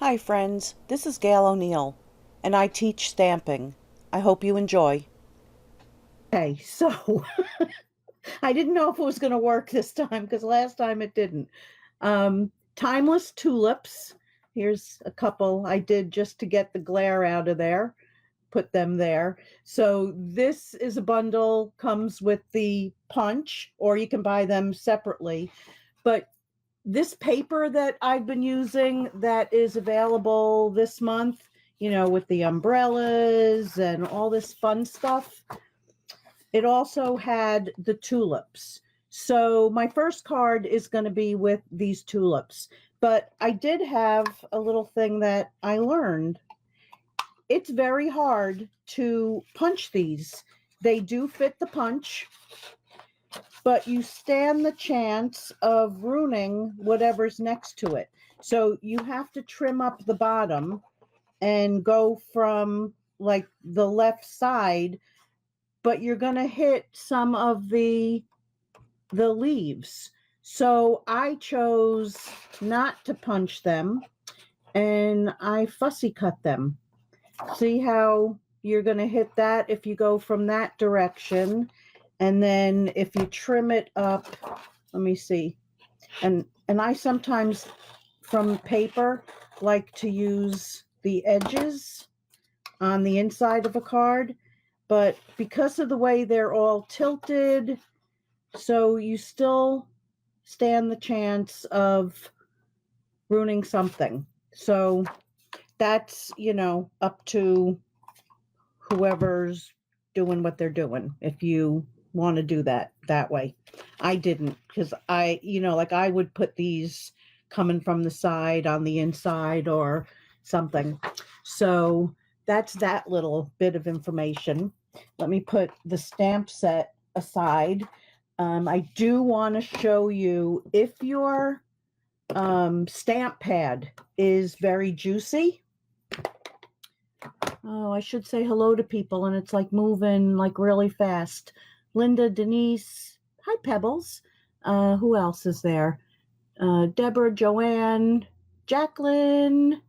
Hi friends, this is Gail O'Neill, and I teach stamping. I hope you enjoy. Okay, so I didn't know if it was going to work this time because last time it didn't. Timeless tulips. Here's a couple I did just to get the glare out of there, put them there. So this is a bundle, comes with the punch, or you can buy them separately. But this paper that I've been using that is available this month, with the umbrellas and all this fun stuff, it also had the tulips. So my first card is going to be with these tulips. But I did have a little thing that I learned. It's very hard to punch these. They do fit the punch, but you stand the chance of ruining whatever's next to it. So you have to trim up the bottom and go from like the left side, but you're going to hit some of the leaves. So I chose not to punch them and I fussy cut them. See how you're going to hit that if you go from that direction, and then if you trim it up, let me see. And I sometimes from paper like to use the edges on the inside of a card, but because of the way they're all tilted, so you still stand the chance of ruining something. So that's, up to whoever's doing what they're doing. If you want to do that way. I didn't, because like I would put these coming from the side on the inside or something. So that's that little bit of information. Let me put the stamp set aside. I do want to show you if your stamp pad is very juicy. Oh, I should say hello to people, and it's like moving like really fast. Linda, Denise, hi Pebbles. Who else is there? Deborah, Joanne, Jacqueline.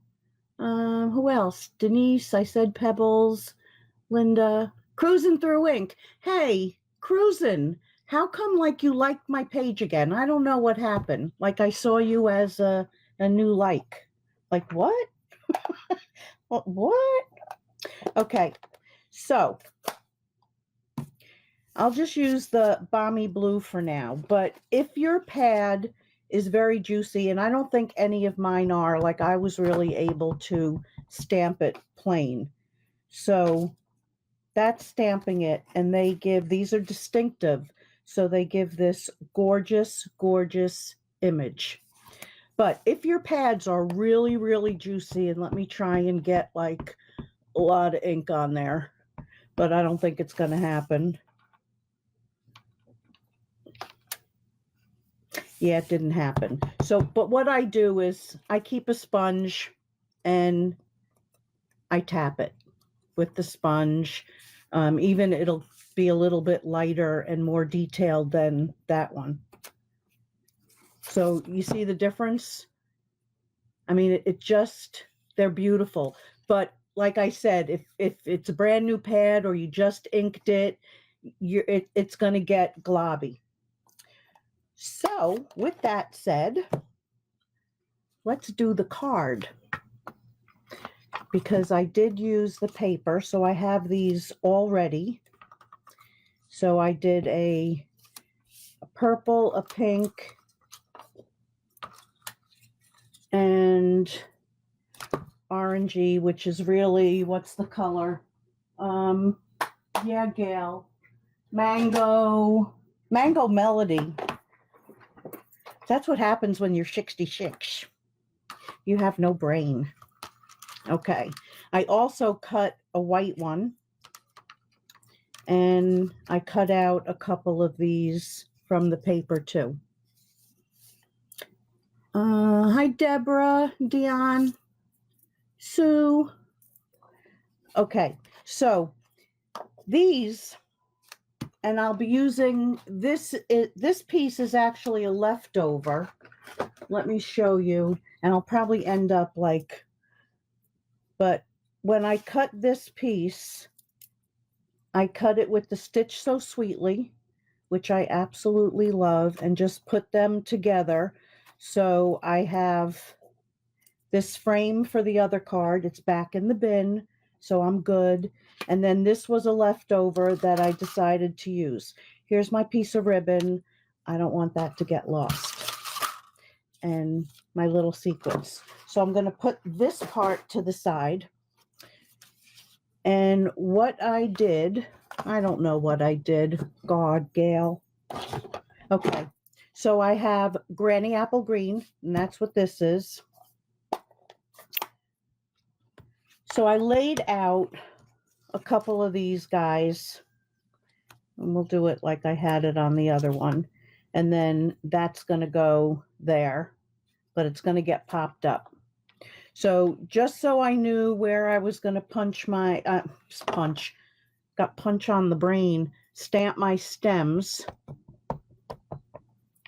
Who else? Denise, I said Pebbles. Linda, cruising through ink. Hey, cruising. How come like you liked my page again? I don't know what happened. Like I saw you as a new like. Like what? What? Okay, so I'll just use the Balmy Blue for now. But if your pad is very juicy, and I don't think any of mine are, like I was really able to stamp it plain. So that's stamping it, and these are distinctive. So they give this gorgeous, gorgeous image. But if your pads are really, really juicy, and let me try and get like a lot of ink on there, but I don't think it's going to happen. Yeah, it didn't happen. So, but what I do is I keep a sponge and I tap it with the sponge. Even it'll be a little bit lighter and more detailed than that one. So you see the difference? I mean, it just, they're beautiful. But like I said, if it's a brand new pad or you just inked it, it's going to get globby. So with that said, let's do the card, because I did use the paper, so I have these already. So I did a purple, a pink, and orangey, which is really, what's the color? Yeah, Gail. Mango Melody. That's what happens when you're 66. You have no brain. Okay. I also cut a white one, and I cut out a couple of these from the paper too. Hi, Deborah, Dion, Sue. Okay, so these, and I'll be using this. This piece is actually a leftover. Let me show you, and I'll probably end up like But when I cut this piece, I cut it with the Stitch So Sweetly, which I absolutely love, and just put them together. So I have this frame for the other card. It's back in the bin, so I'm good. And then this was a leftover that I decided to use. Here's my piece of ribbon. I don't want that to get lost. And my little sequins. So I'm going to put this part to the side. And what I did, I don't know what I did. God, Gail. Okay, so I have Granny Apple Green, and that's what this is. So I laid out a couple of these guys, and we'll do it like I had it on the other one. And then that's going to go there, but it's going to get popped up. So just so I knew where I was going to punch my, got punch on the brain, stamp my stems.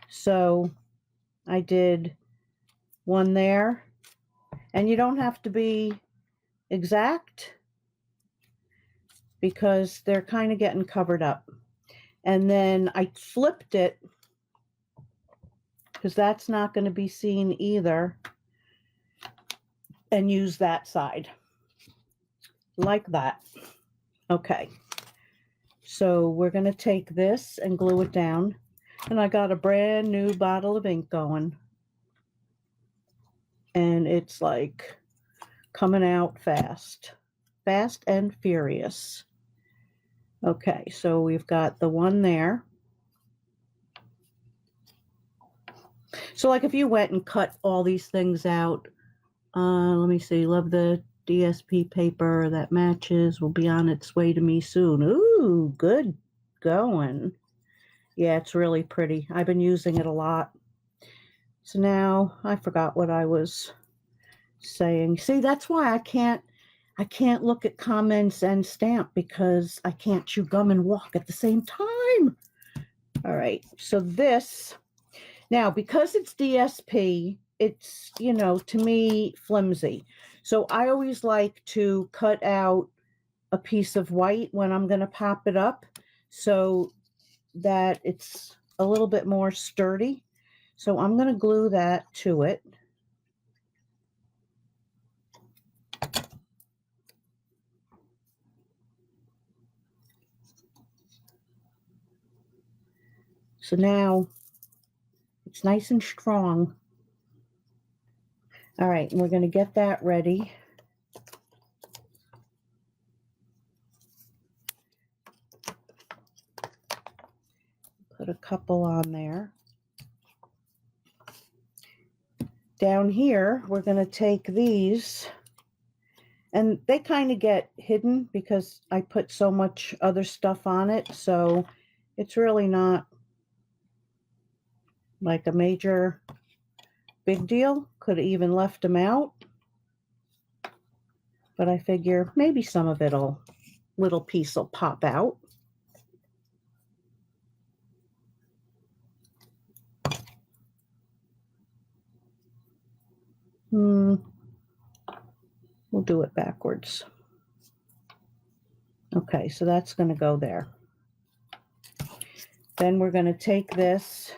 So I did one there, and you don't have to be exact because they're kind of getting covered up. And then I flipped it because that's not going to be seen either, and use that side like that. Okay, so we're going to take this and glue it down, and I got a brand new bottle of ink going, and it's like coming out fast and furious. Okay, so we've got the one there. So like if you went and cut all these things out, let me see, love the DSP paper that matches, will be on its way to me soon. Ooh, good going. Yeah, it's really pretty. I've been using it a lot. So now I forgot what I was saying. See, that's why I can't look at comments and stamp, because I can't chew gum and walk at the same time. All right, so this, now because it's DSP, it's, you know, to me, flimsy. So I always like to cut out a piece of white when I'm going to pop it up so that it's a little bit more sturdy. So I'm going to glue that to it. So now it's nice and strong. All right, and we're going to get that ready. Put a couple on there. Down here, we're going to take these, and they kind of get hidden because I put so much other stuff on it, so it's really not like a major big deal. Could have even left them out, but I figure maybe some of it'll, little piece will pop out. We'll do it backwards. Okay, so that's going to go there. Then we're going to take this,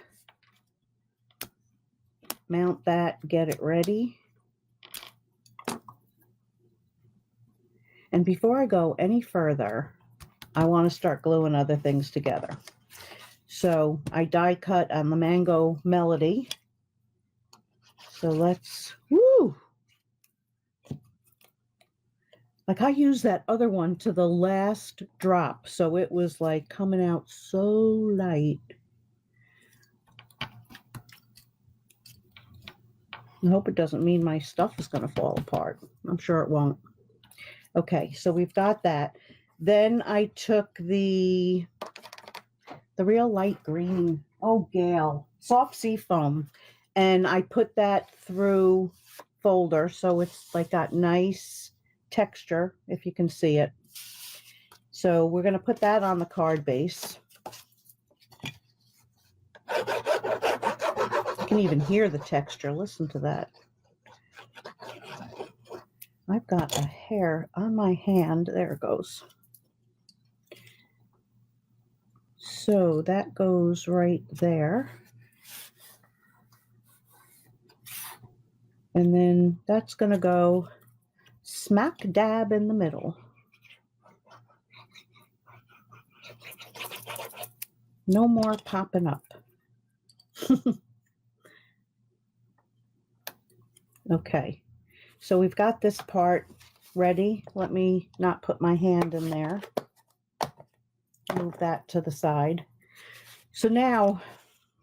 mount that, get it ready. And before I go any further, I want to start gluing other things together. So I die cut on the Mango Melody. So let's, woo! Like I used that other one to the last drop, so it was like coming out so light. I hope it doesn't mean my stuff is going to fall apart. I'm sure it won't. Okay, so we've got that. Then I took the real light green, oh Gail, soft sea foam, and I put that through folder so it's like got nice texture, if you can see it. So we're going to put that on the card base. You can even hear the texture. Listen to that. I've got a hair on my hand. There it goes. So that goes right there. And then that's going to go smack dab in the middle. No more popping up. Okay, so we've got this part ready. Let me not put my hand in there. Move that to the side. So now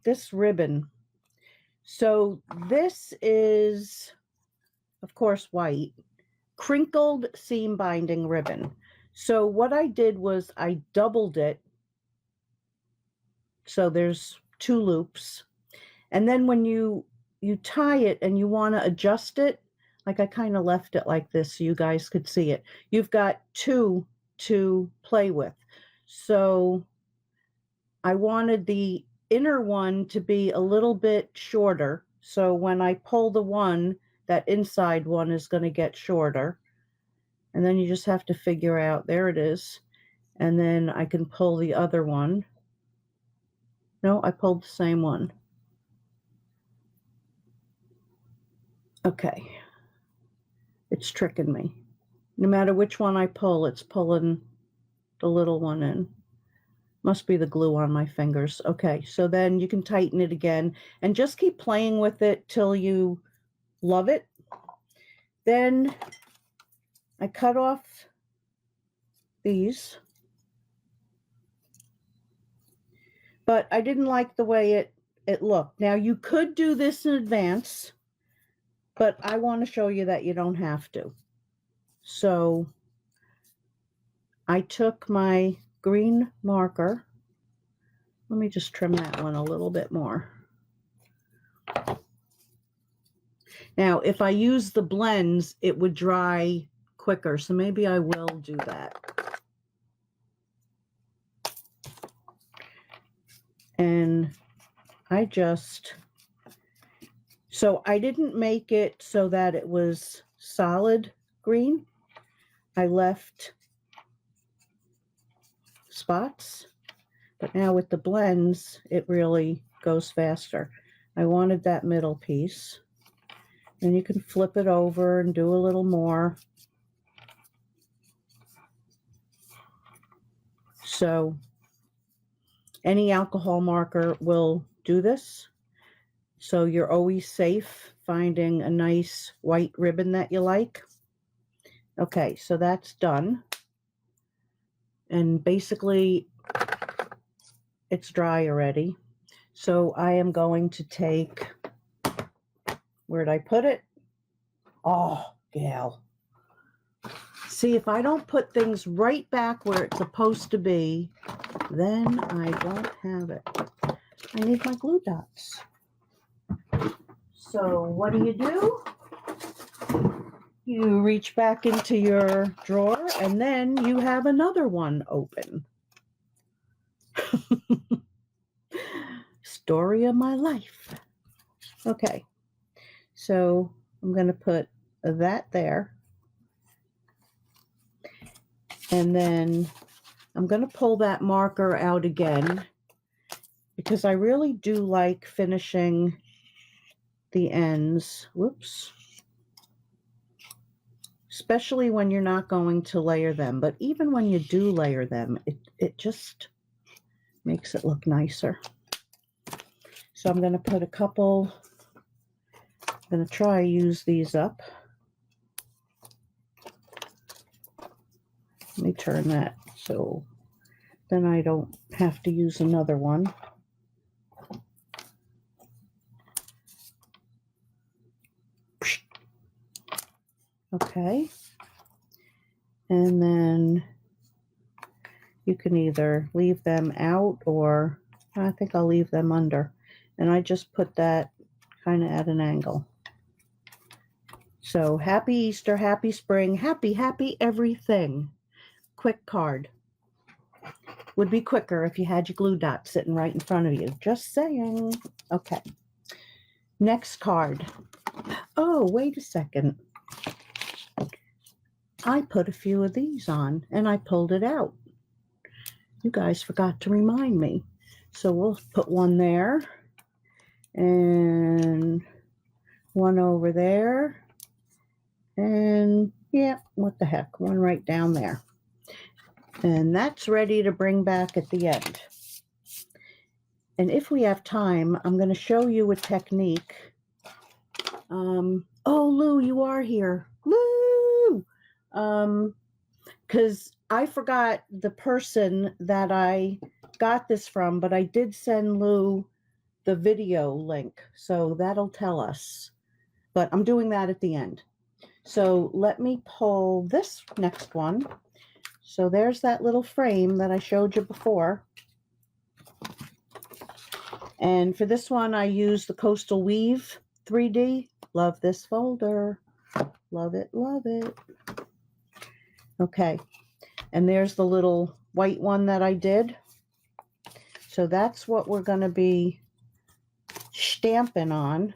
this ribbon. So this is, of course, white, crinkled seam binding ribbon. So what I did was I doubled it. So there's 2 loops. And then when you tie it and you want to adjust it, like I kind of left it like this so you guys could see it. You've got 2 to play with. So I wanted the inner one to be a little bit shorter. So when I pull the one, that inside one is going to get shorter. And then you just have to figure out, there it is. And then I can pull the other one. No, I pulled the same one. Okay. It's tricking me. No matter which one I pull, it's pulling the little one in. Must be the glue on my fingers. Okay, so then you can tighten it again and just keep playing with it till you love it. Then I cut off these. But I didn't like the way it looked. Now you could do this in advance, but I want to show you that you don't have to. So I took my green marker. Let me just trim that one a little bit more. Now, if I use the blends, it would dry quicker, so maybe I will do that. And I just, so I didn't make it so that it was solid green. I left spots, but now with the blends, it really goes faster. I wanted that middle piece. And you can flip it over and do a little more. So any alcohol marker will do this. So you're always safe finding a nice white ribbon that you like. Okay, so that's done. And basically it's dry already. So I am going to take, where'd I put it? Oh, Gail. See, if I don't put things right back where it's supposed to be, then I don't have it. I need my glue dots. So what do? You reach back into your drawer and then you have another one open. Story of my life. Okay, so I'm going to put that there. And then I'm going to pull that marker out again because I really do like finishing the ends. Whoops. Especially when you're not going to layer them. But even when you do layer them, it just makes it look nicer. So I'm going to put a couple, I'm going to try use these up. Let me turn that so then I don't have to use another one. Okay. And then you can either leave them out or I think I'll leave them under. And I just put that kind of at an angle. So happy Easter, happy spring, happy everything. Quick card. Would be quicker if you had your glue dot sitting right in front of you. Just saying. Okay. Next card. Oh, wait a second. I put a few of these on and I pulled it out. You guys forgot to remind me. So we'll put one there and one over there. And yeah, what the heck, one right down there. And that's ready to bring back at the end. And if we have time, I'm going to show you a technique. Oh, Lou, you are here. Lou! Because I forgot the person that I got this from, but I did send Lou the video link, so that'll tell us. But I'm doing that at the end. So let me pull this next one. So there's that little frame that I showed you before. And for this one, I use the Coastal Weave 3D. Love this folder. Love it, love it. Okay. And there's the little white one that I did. So that's what we're going to be stamping on.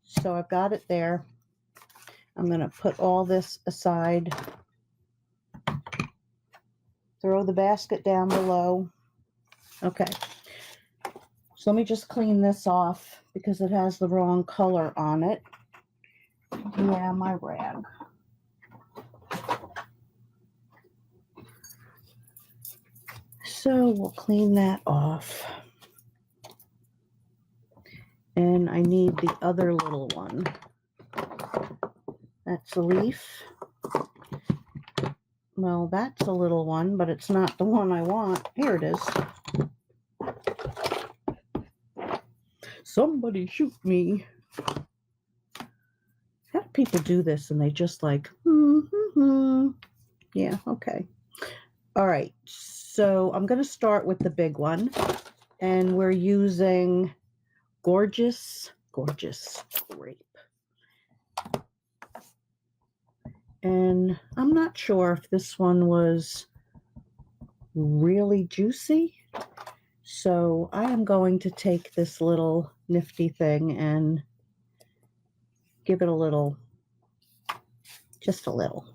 So I've got it there. I'm going to put all this aside. Throw the basket down below. Okay. So let me just clean this off because it has the wrong color on it. Yeah, my rag. So we'll clean that off. And I need the other little one. That's a leaf. Well, that's a little one, but it's not the one I want. Here it is. Somebody shoot me. How do people do this and they just like, Yeah, okay. All right, so I'm going to start with the big one. And we're using Gorgeous Grape. And I'm not sure if this one was really juicy. So I am going to take this little nifty thing and give it a little, just a little.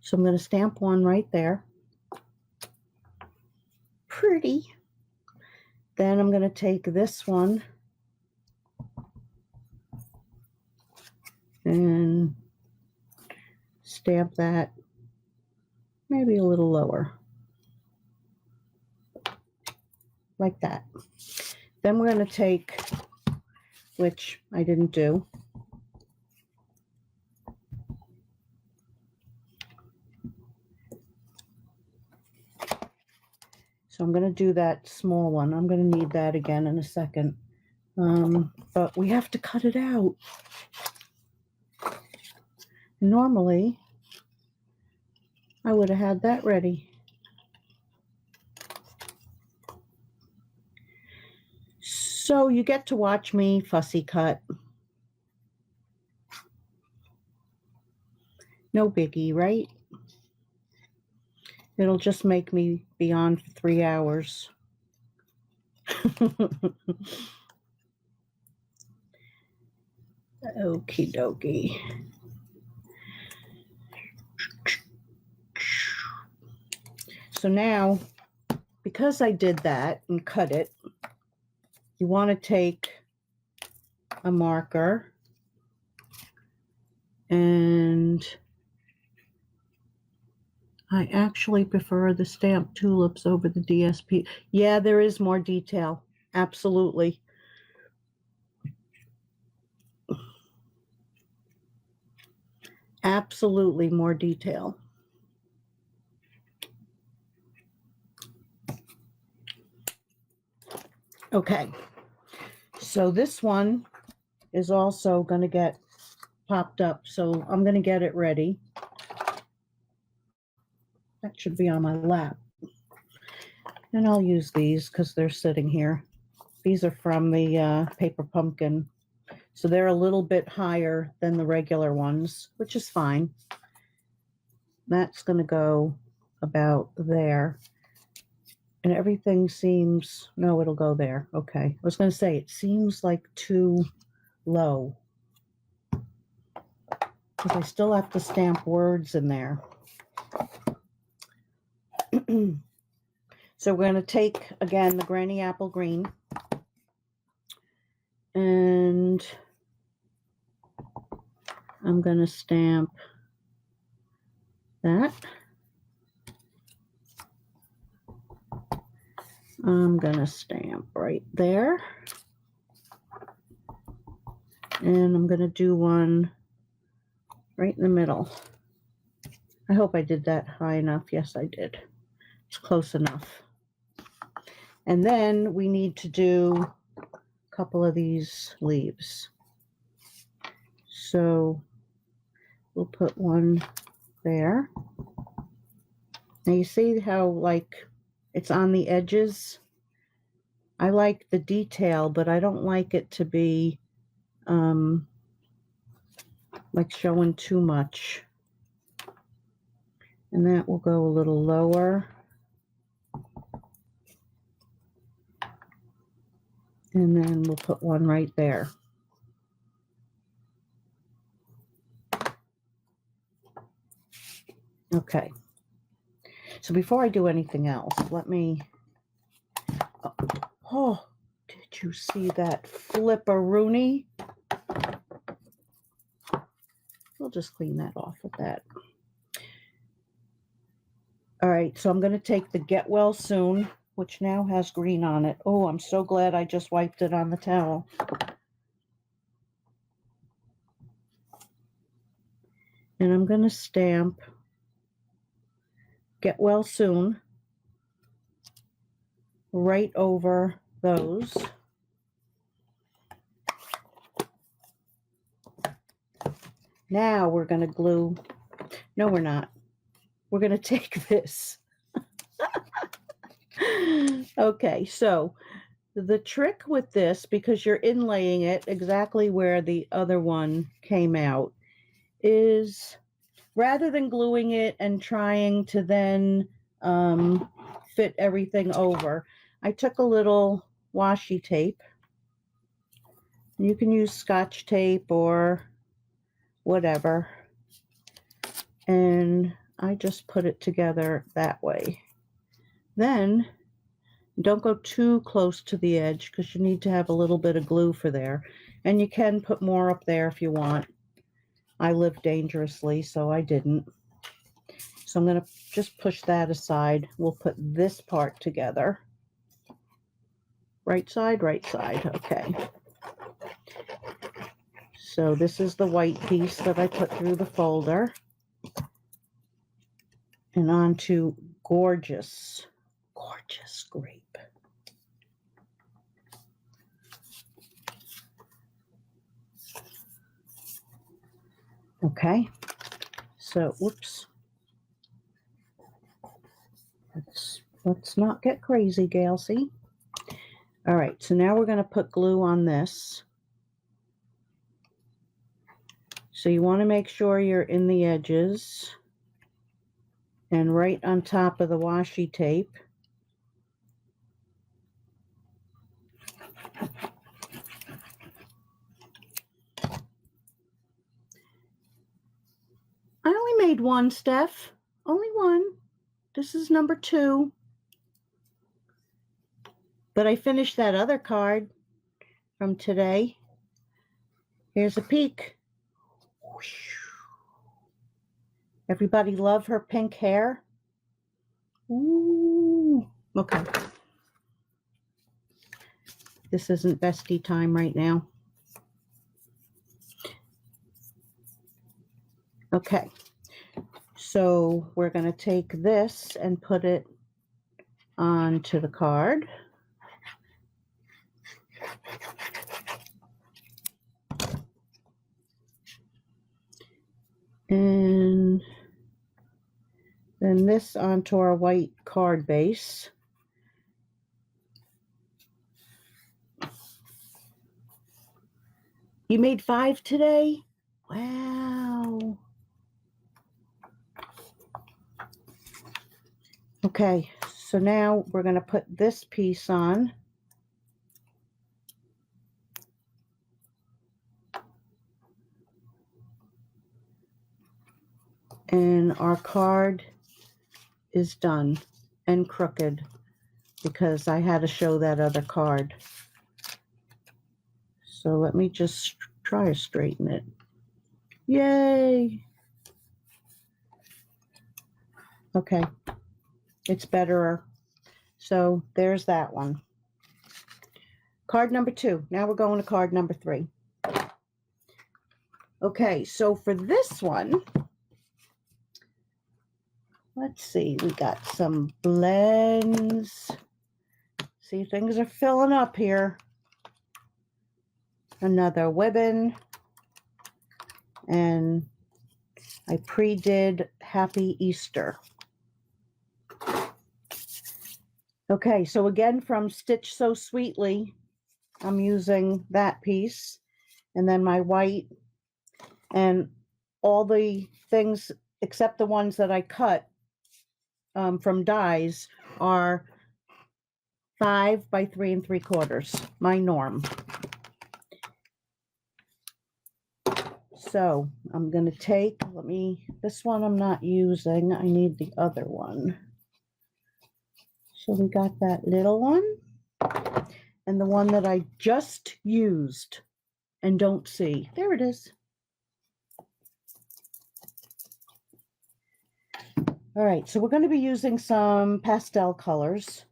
So I'm going to stamp one right there. Pretty. Then I'm going to take this one and stamp that maybe a little lower. Like that. Then we're going to take, which I didn't do, so I'm going to do that small one. I'm going to need that again in a second. But we have to cut it out. Normally, I would have had that ready. So you get to watch me fussy cut. No biggie, right? It'll just make me be on for 3 hours. Okie dokie. So now, because I did that and cut it, you want to take a marker and I actually prefer the stamped tulips over the DSP. Yeah, there is more detail. Absolutely. Absolutely more detail. Okay. So this one is also going to get popped up. So I'm going to get it ready. That should be on my lap. And I'll use these because they're sitting here. These are from the Paper Pumpkin. So they're a little bit higher than the regular ones, which is fine. That's going to go about there. And everything seems, no, it'll go there. Okay. I was going to say, it seems like too low. because I still have to stamp words in there. So we're going to take, again, the Granny Apple Green, and I'm going to stamp that. I'm going to stamp right there. And I'm going to do one right in the middle. I hope I did that high enough. Yes, I did. It's close enough. And then we need to do a couple of these leaves. So we'll put one there. Now you see how like it's on the edges? I like the detail, but I don't like it to be like showing too much. And that will go a little lower. And then we'll put one right there. Okay. So before I do anything else, let me... Oh, did you see that flipperoonie? We'll just clean that off with that. All right, so I'm going to take the Get Well Soon, which now has green on it. Oh, I'm so glad I just wiped it on the towel. And I'm going to stamp Get Well Soon right over those. Now we're going to glue. No, we're not. We're going to take this. Okay, so the trick with this, because you're inlaying it exactly where the other one came out, is rather than gluing it and trying to then fit everything over, I took a little washi tape. You can use Scotch tape or whatever, and I just put it together that way. Then don't go too close to the edge because you need to have a little bit of glue for there, and you can put more up there if you want. I live dangerously, so I didn't. So I'm going to just push that aside. We'll put this part together. Right side, okay. So this is the white piece that I put through the folder. And onto gorgeous, gorgeous grape. Okay, so whoops. Let's not get crazy, Galsy. All right, so now we're going to put glue on this. So you want to make sure you're in the edges and right on top of the washi tape. I only made one, Steph. Only one. This is number 2. But I finished that other card from today. Here's a peek. Everybody love her pink hair? Ooh. Okay. This isn't bestie time right now. Okay. So we're going to take this and put it onto the card. And then this onto our white card base. You made 5 today? Wow. Okay, so now we're going to put this piece on. And our card is done and crooked because I had to show that other card. So let me just try to straighten it. Yay! Okay, it's better. So there's that one. Card number 2. Now we're going to card number 3. Okay, so for this one, let's see, we got some blends. See, things are filling up here. Another ribbon. And I pre-did Happy Easter. Okay, so again from Stitch So Sweetly, I'm using that piece. And then my white. And all the things, except the ones that I cut from dies, are 5 by 3 3/4, my norm. So I'm going to take, this one I'm not using, I need the other one. So we got that little one, and the one that I just used and don't see. There it is. All right, so we're going to be using some pastel colors.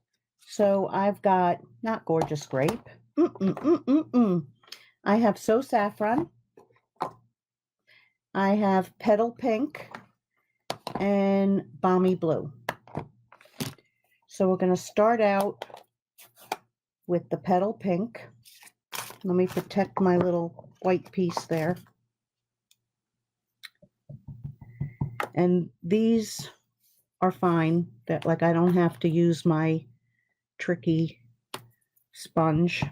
So I've got, not Gorgeous Grape. I have So Saffron. I have Petal Pink and Balmy Blue. So we're going to start out with the Petal Pink. Let me protect my little white piece there. And these are fine, that like I don't have to use my tricky sponge.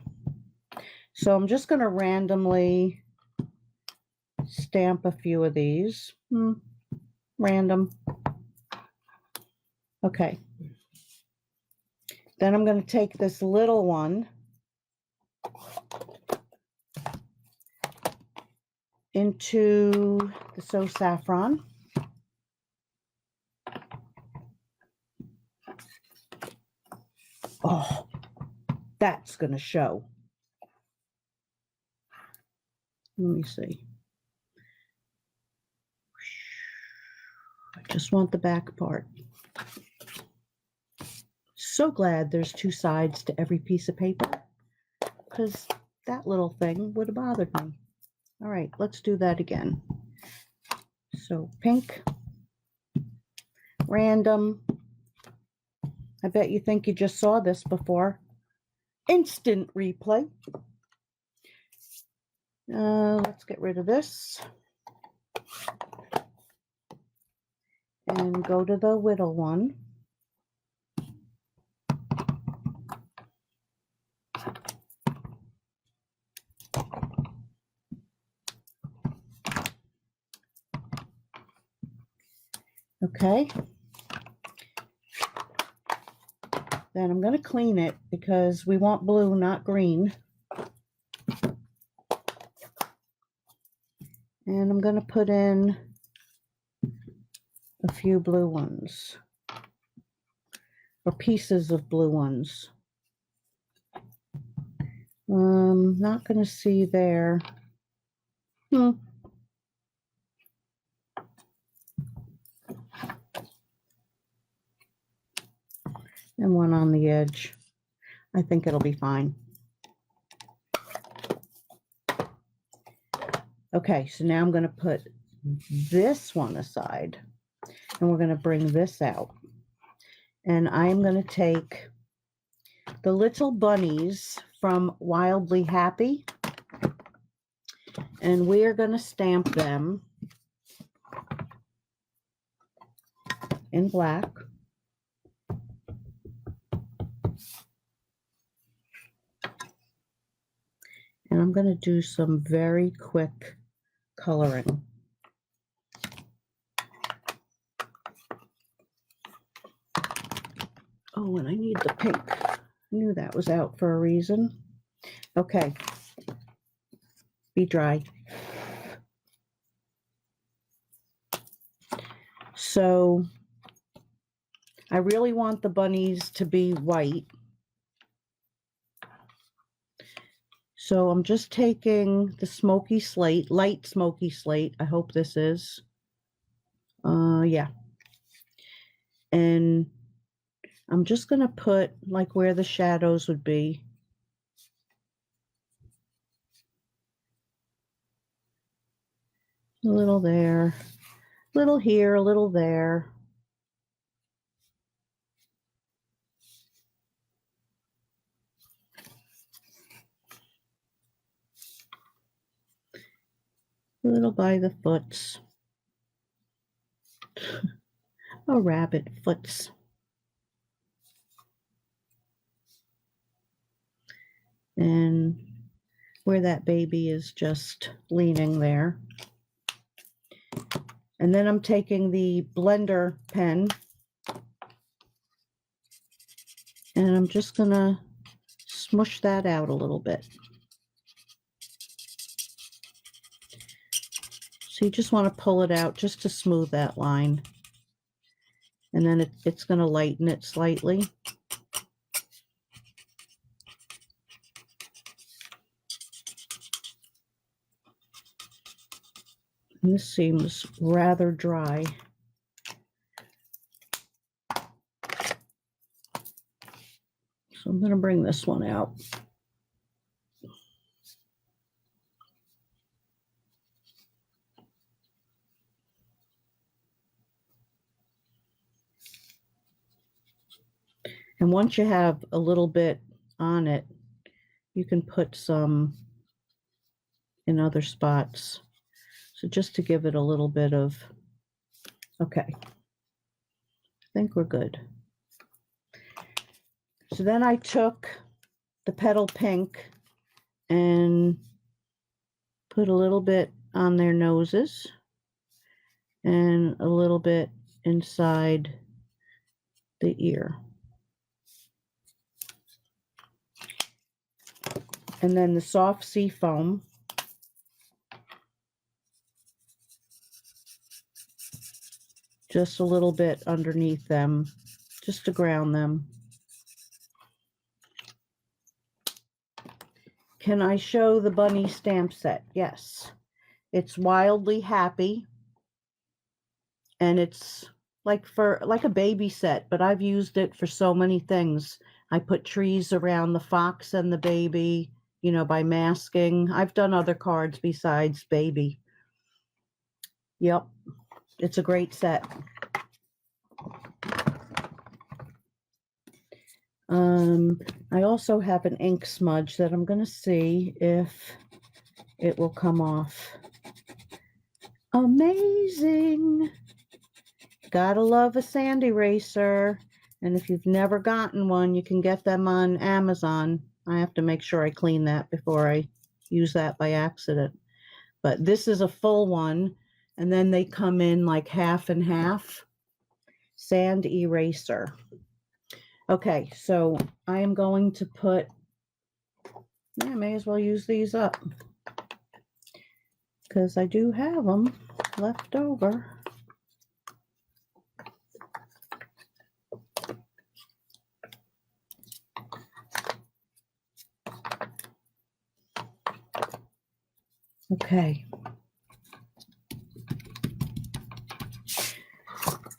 So I'm just going to randomly stamp a few of these. Random. Okay. Then I'm going to take this little one into the So Saffron. Oh, that's going to show. Let me see. I just want the back part. So glad there's 2 sides to every piece of paper, because that little thing would have bothered me. All right, let's do that again. So pink, random. I bet you think you just saw this before. Instant replay. Let's get rid of this. And go to the little one. Okay. Then I'm going to clean it because we want blue, not green. And I'm going to put in a few blue ones, or pieces of blue ones. Not going to see there. And one on the edge. I think it'll be fine. Okay, so now I'm going to put this one aside, and we're going to bring this out. And I'm going to take the little bunnies from Wildly Happy, and we're going to stamp them in black. And I'm going to do some very quick coloring. Oh, and I need the pink. I knew that was out for a reason. Okay. Be dry. So I really want the bunnies to be white. So I'm just taking the smoky slate, light smoky slate. I hope this is. Yeah. And I'm just going to put like where the shadows would be. A little there, a little here, a little there. A little by the foots. A rabbit foots. And where that baby is just leaning there. And then I'm taking the blender pen and I'm just going to smush that out a little bit. So you just want to pull it out just to smooth that line. And then it's going to lighten it slightly. And this seems rather dry. So I'm going to bring this one out. And once you have a little bit on it, you can put some in other spots. So just to give it a little bit of, okay, I think we're good. So then I took the petal pink and put a little bit on their noses and a little bit inside the ear. And then the soft sea foam. Just a little bit underneath them, just to ground them. Can I show the bunny stamp set? Yes. It's Wildly Happy. And it's like a baby set, but I've used it for so many things. I put trees around the fox and the baby, you know, by masking. I've done other cards besides baby. Yep. It's a great set. I also have an ink smudge that I'm going to see if it will come off. Amazing! Gotta love a sand eraser. And if you've never gotten one, you can get them on Amazon. I have to make sure I clean that before I use that by accident. But this is a full one. And then they come in like half and half. Sand eraser. Okay, so I am going to put, I may as well use these up because I do have them left over. Okay.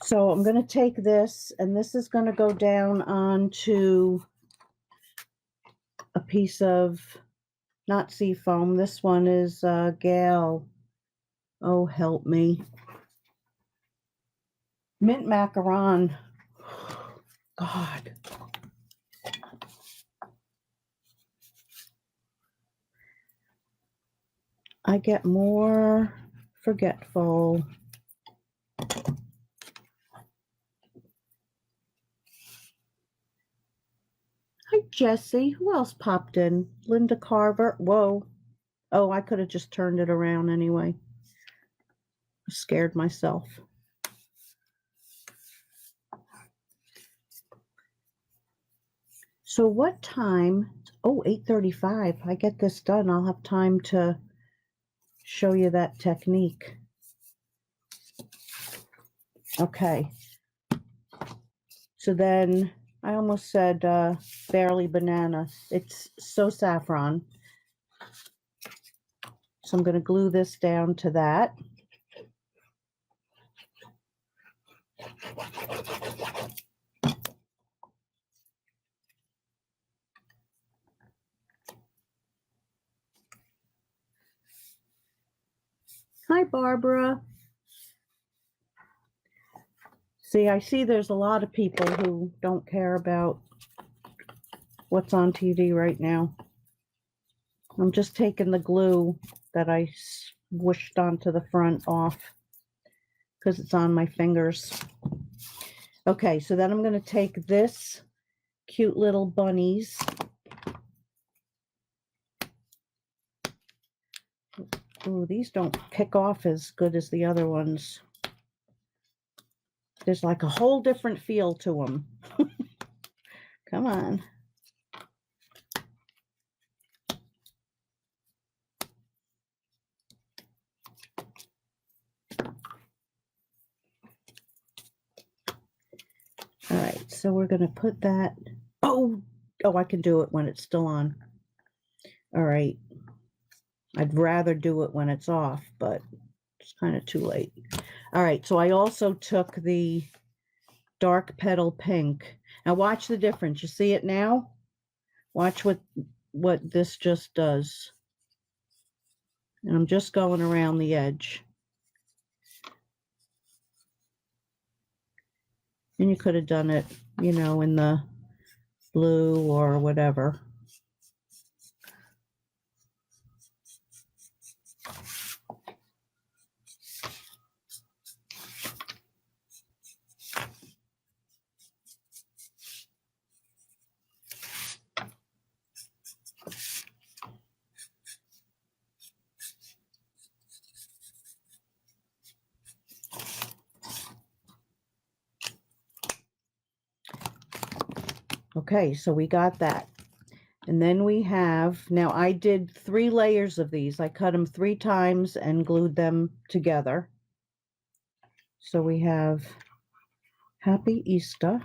So I'm going to take this, and this is going to go down onto a piece of, not sea foam. This one is Gal. Oh, help me. Mint macaron. God. I get more forgetful. Hi, Jessie. Who else popped in? Linda Carver. Whoa. Oh, I could have just turned it around anyway. I scared myself. So what time? Oh, 8:35. I get this done. I'll have time to show you that technique. Okay. So then I almost said barely banana. It's so saffron. So I'm going to glue this down to that. Hi, Barbara. See, I see there's a lot of people who don't care about what's on TV right now. I'm just taking the glue that I swished onto the front off because it's on my fingers. Okay, so then I'm going to take this cute little bunnies. Ooh, these don't pick off as good as the other ones. There's like a whole different feel to them. Come on. All right, so we're going to put that. Oh, I can do it when it's still on. All right. I'd rather do it when it's off, but it's kind of too late. All right, so I also took the dark petal pink. Now watch the difference. You see it now? Watch what this just does. And I'm just going around the edge. And you could have done it, you know, in the blue or whatever. Okay, so we got that. And then we have, now I did 3 layers of these. I cut them 3 times and glued them together. So we have Happy Easter.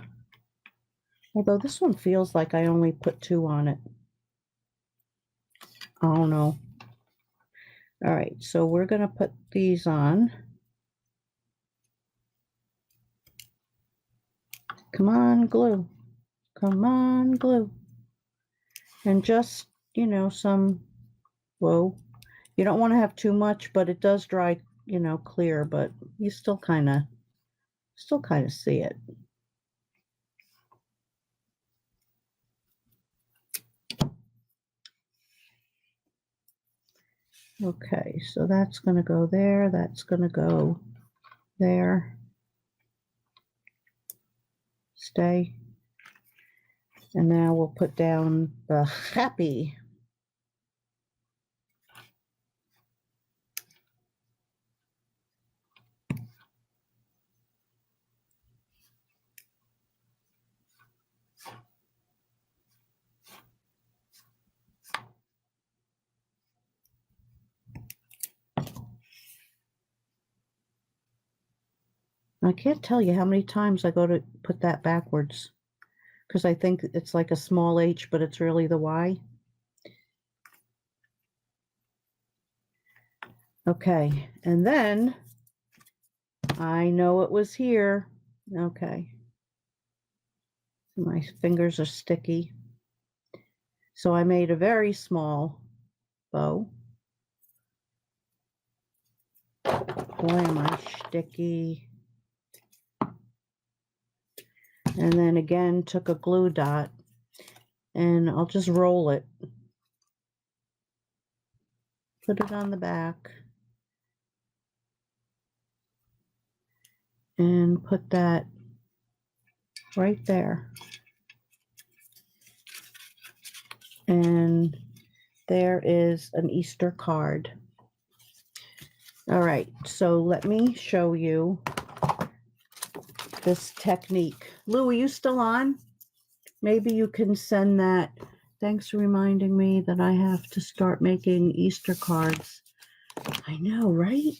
Although this one feels like I only put 2 on it. I don't know. All right, so we're going to put these on. Come on, glue. Come on, glue. And just, you know, some, whoa. You don't want to have too much, but it does dry, you know, clear, but you still kind of see it. Okay, so that's going to go there. That's going to go there. Stay. And now we'll put down the happy. I can't tell you how many times I go to put that backwards because I think it's like a small h, but it's really the y. Okay, and then I know it was here. Okay. My fingers are sticky. So I made a very small bow. Boy, am I sticky. And then again, took a glue dot and I'll just roll it. Put it on the back. And put that right there. And there is an Easter card. All right, so let me show you this technique. Lou, are you still on? Maybe you can send that. Thanks for reminding me that I have to start making Easter cards. I know, right?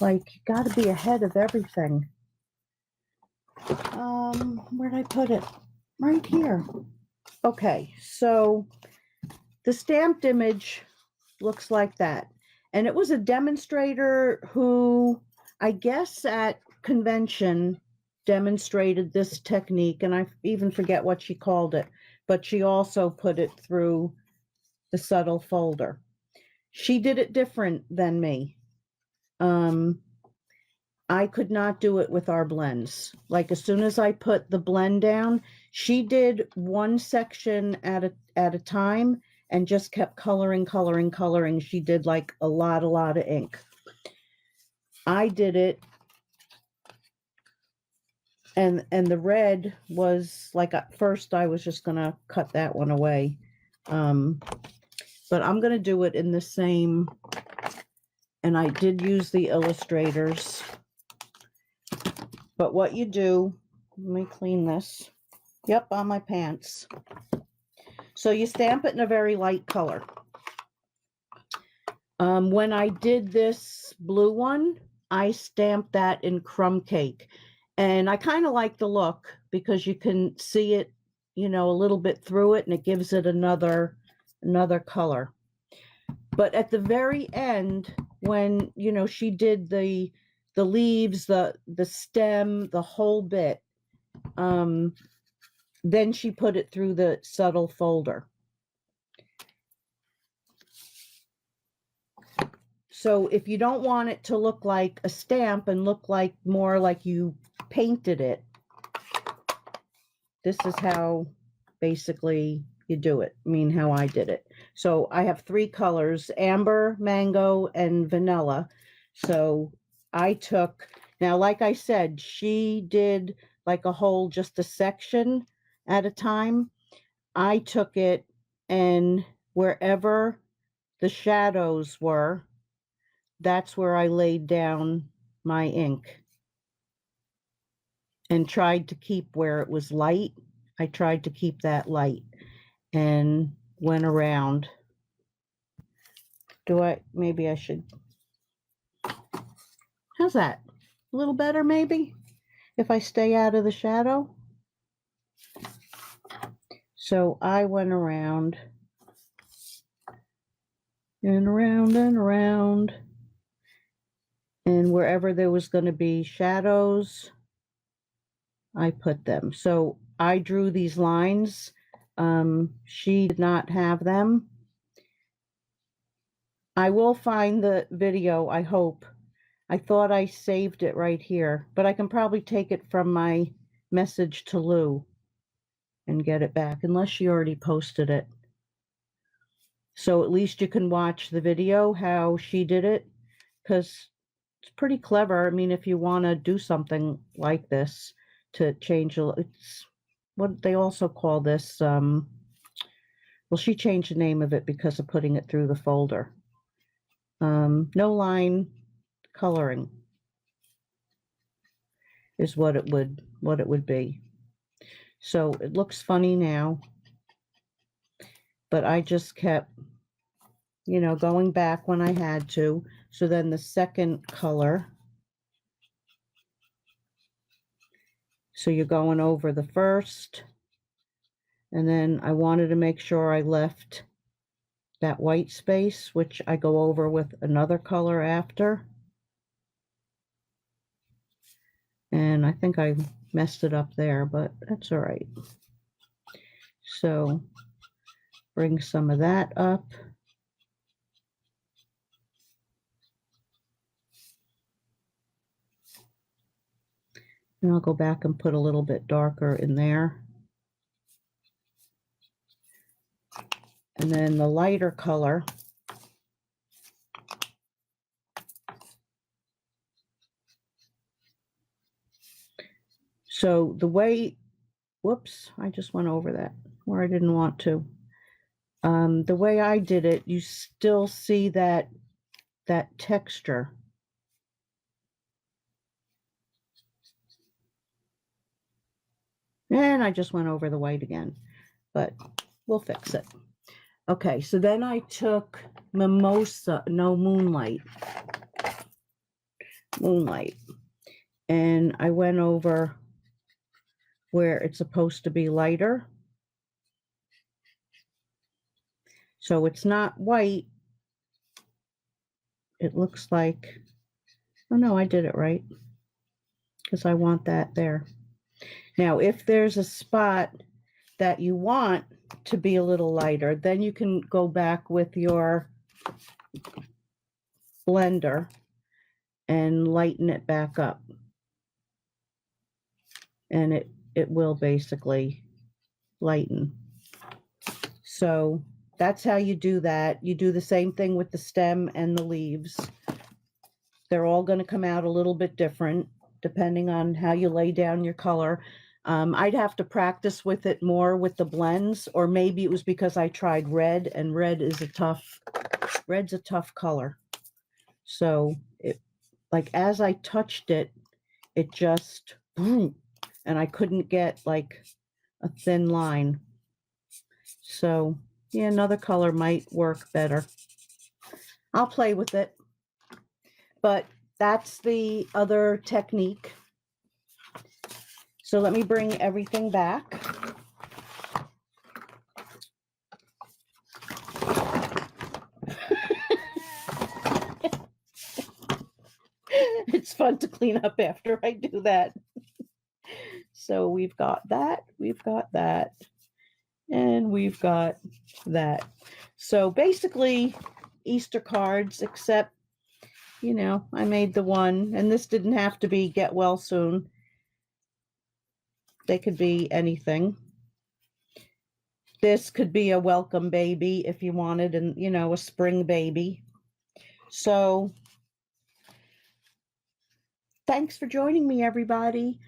Like, you got to be ahead of everything. Where'd I put it? Right here. Okay, so the stamped image looks like that. And it was a demonstrator who, I guess at convention, demonstrated this technique, and I even forget what she called it, but she also put it through the subtle folder. She did it different than me. I could not do it with our blends. Like, as soon as I put the blend down, she did one section at a time and just kept coloring, coloring, coloring. She did like a lot of ink. I did it, and the red was like, at first I was just gonna cut that one away. But I'm gonna do it in the same, and I did use the illustrators. But what you do, let me clean this. Yep, on my pants. So you stamp it in a very light color. When I did this blue one, I stamped that in crumb cake. And I kind of like the look because you can see it, you know, a little bit through it, and it gives it another color. But at the very end, when, you know, she did the leaves, the stem, the whole bit, then she put it through the subtle folder. So if you don't want it to look like a stamp and look like more like you painted it, this is how basically you do it. I mean, how I did it. So I have 3 colors, amber, mango, and vanilla. So I took, now like I said, she did like a whole, just a section at a time. I took it, and wherever the shadows were, that's where I laid down my ink, and tried to keep where it was light. I tried to keep that light and went around. Maybe I should, how's that? A little better maybe, if I stay out of the shadow. So I went around and around and around, and wherever there was going to be shadows, I put them. So I drew these lines. She did not have them. I will find the video, I hope. I thought I saved it right here, but I can probably take it from my message to Lou and get it back, unless she already posted it. So at least you can watch the video, how she did it, because it's pretty clever. I mean, if you want to do something like this to change, it's what they also call this, well, she changed the name of it because of putting it through the folder. No line coloring is what it would be. So it looks funny now, but I just kept, you know, going back when I had to. So then the second color, so you're going over the first, and then I wanted to make sure I left that white space, which I go over with another color after. And I think I messed it up there, but that's all right. So bring some of that up. And I'll go back and put a little bit darker in there. And then the lighter color, so the way, whoops, I just went over that where I didn't want to. The way I did it, you still see that texture. And I just went over the white again, but we'll fix it. Okay, so then I took Mimosa, no, Moonlight. Moonlight. And I went over where it's supposed to be lighter. So it's not white. It looks like, oh no, I did it right, because I want that there. Now, if there's a spot that you want to be a little lighter, then you can go back with your blender and lighten it back up. And it will basically lighten. So that's how you do that. You do the same thing with the stem and the leaves. They're all going to come out a little bit different depending on how you lay down your color. I'd have to practice with it more with the blends, or maybe it was because I tried red, and red's a tough color. So it, like, as I touched it, it just, and I couldn't get like a thin line. So yeah, another color might work better. I'll play with it. But that's the other technique. So let me bring everything back. It's fun to clean up after I do that. So we've got that, and we've got that. So basically Easter cards, except, you know, I made the one, and this didn't have to be get well soon. They could be anything. This could be a welcome baby if you wanted, and, you know, a spring baby. So thanks for joining me, everybody.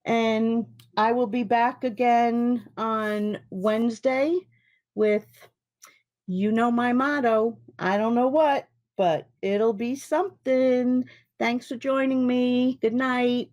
And I will be back again on Wednesday with, you know, my motto. I don't know what, but it'll be something. Thanks for joining me. Good night.